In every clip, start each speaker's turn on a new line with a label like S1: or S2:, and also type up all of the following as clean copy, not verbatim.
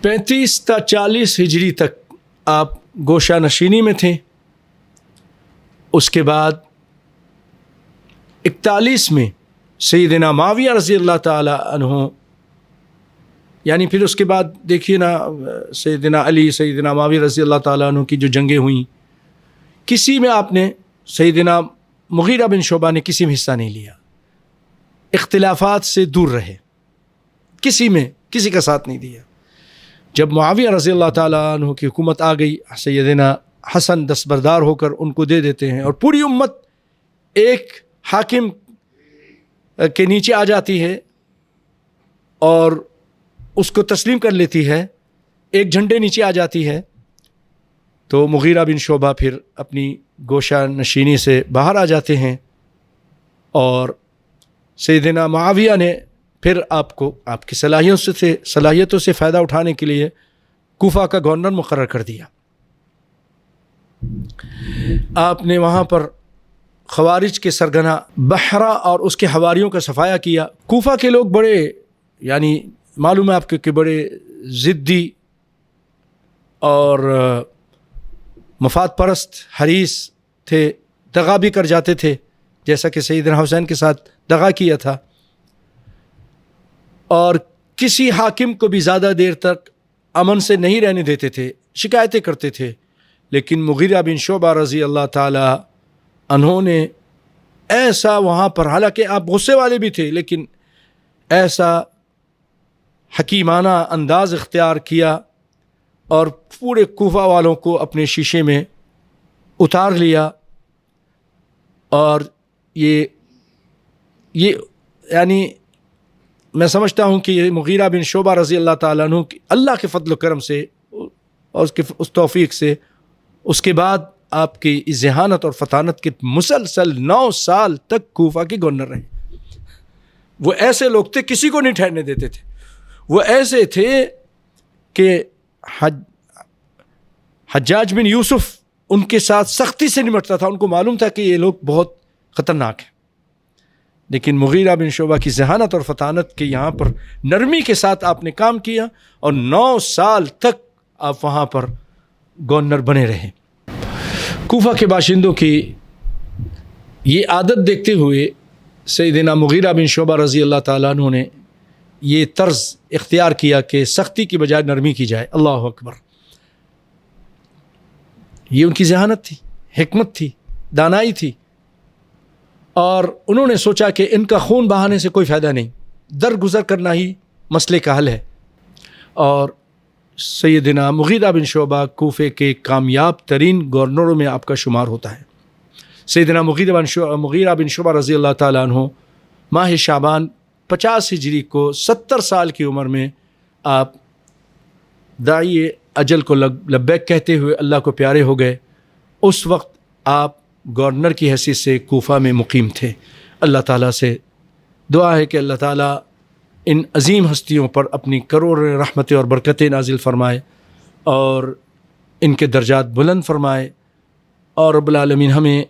S1: 35 تا 40 ہجری تک آپ گوشہ نشینی میں تھے. اس کے بعد 41 میں سیدنا معاویہ رضی اللہ تعالی عنہ، یعنی پھر اس کے بعد دیکھیے نا سیدنا علی، سیدنا معاویہ رضی اللہ تعالیٰ عنہ کی جو جنگیں ہوئیں، کسی میں آپ نے، سیدنا مغیرہ بن شعبہ نے کسی میں حصہ نہیں لیا، اختلافات سے دور رہے، کسی میں کسی کا ساتھ نہیں دیا. جب معاویہ رضی اللہ تعالیٰ عنہ کی حکومت آ گئی، سیدنا حسن دستبردار ہو کر ان کو دے دیتے ہیں، اور پوری امت ایک حاکم کے نیچے آ جاتی ہے اور اس کو تسلیم کر لیتی ہے، ایک جھنڈے نیچے آ جاتی ہے. تو مغیرہ بن شعبہ پھر اپنی گوشہ نشینی سے باہر آ جاتے ہیں، اور سیدنا معاویہ نے پھر آپ کو آپ کی صلاحیتوں سے فائدہ اٹھانے کے لیے کوفہ کا گورنر مقرر کر دیا. آپ نے وہاں پر خوارج کے سرگنا بحرہ اور اس کے حواریوں کا صفایا کیا. کوفہ کے لوگ بڑے، یعنی معلوم ہے آپ کو کہ بڑے ضدی اور مفاد پرست حریص تھے، دغا بھی کر جاتے تھے، جیسا کہ سیدنا حسین کے ساتھ دغا کیا تھا، اور کسی حاکم کو بھی زیادہ دیر تک امن سے نہیں رہنے دیتے تھے، شکایتیں کرتے تھے. لیکن مغیرہ بن شعبہ رضی اللہ تعالی عنہ نے ایسا وہاں پر، حالانکہ آپ غصے والے بھی تھے، لیکن ایسا حکیمانہ انداز اختیار کیا اور پورے کوفہ والوں کو اپنے شیشے میں اتار لیا. اور یہ یعنی میں سمجھتا ہوں کہ یہ مغیرہ بن شعبہ رضی اللہ تعالیٰ عنہ کی اللہ کے فضل و کرم سے اور اس توفیق سے، اس کے بعد آپ کی ذہانت اور فطانت کے مسلسل 9 سال تک کوفہ کے گورنر رہے. وہ ایسے لوگ تھے کسی کو نہیں ٹھہرنے دیتے تھے. وہ ایسے تھے کہ حجاج بن یوسف ان کے ساتھ سختی سے نمٹتا تھا، ان کو معلوم تھا کہ یہ لوگ بہت خطرناک ہیں. لیکن مغیرہ بن شعبہ کی ذہانت اور فطانت کے یہاں پر نرمی کے ساتھ آپ نے کام کیا، اور 9 سال تک آپ وہاں پر گورنر بنے رہے. کوفہ کے باشندوں کی یہ عادت دیکھتے ہوئے سیدنا مغیرہ بن شعبہ رضی اللہ تعالیٰ عنہ نے یہ طرز اختیار کیا کہ سختی کی بجائے نرمی کی جائے. اللہ اکبر. یہ ان کی ذہانت تھی، حکمت تھی، دانائی تھی، اور انہوں نے سوچا کہ ان کا خون بہانے سے کوئی فائدہ نہیں، درگزر کرنا ہی مسئلے کا حل ہے. اور سیدنا مغیرہ بن شعبہ کوفے کے کامیاب ترین گورنروں میں آپ کا شمار ہوتا ہے. سیدنا مغیرہ بن شعبہ رضی اللہ تعالیٰ عنہ ماہ شعبان 50 ہجری کو 70 سال کی عمر میں آپ داعی اجل کو لبیک کہتے ہوئے اللہ کو پیارے ہو گئے. اس وقت آپ گورنر کی حیثیت سے کوفہ میں مقیم تھے. اللہ تعالیٰ سے دعا ہے کہ اللہ تعالیٰ ان عظیم ہستیوں پر اپنی کروڑ رحمتیں اور برکتیں نازل فرمائے اور ان کے درجات بلند فرمائے، اور رب العالمین ہمیں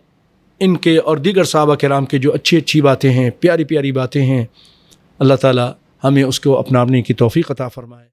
S1: ان کے اور دیگر صحابہ کرام کے جو اچھی اچھی باتیں ہیں، پیاری پیاری باتیں ہیں، اللہ تعالیٰ ہمیں اس کو اپنانے کی توفیق عطا فرمائے.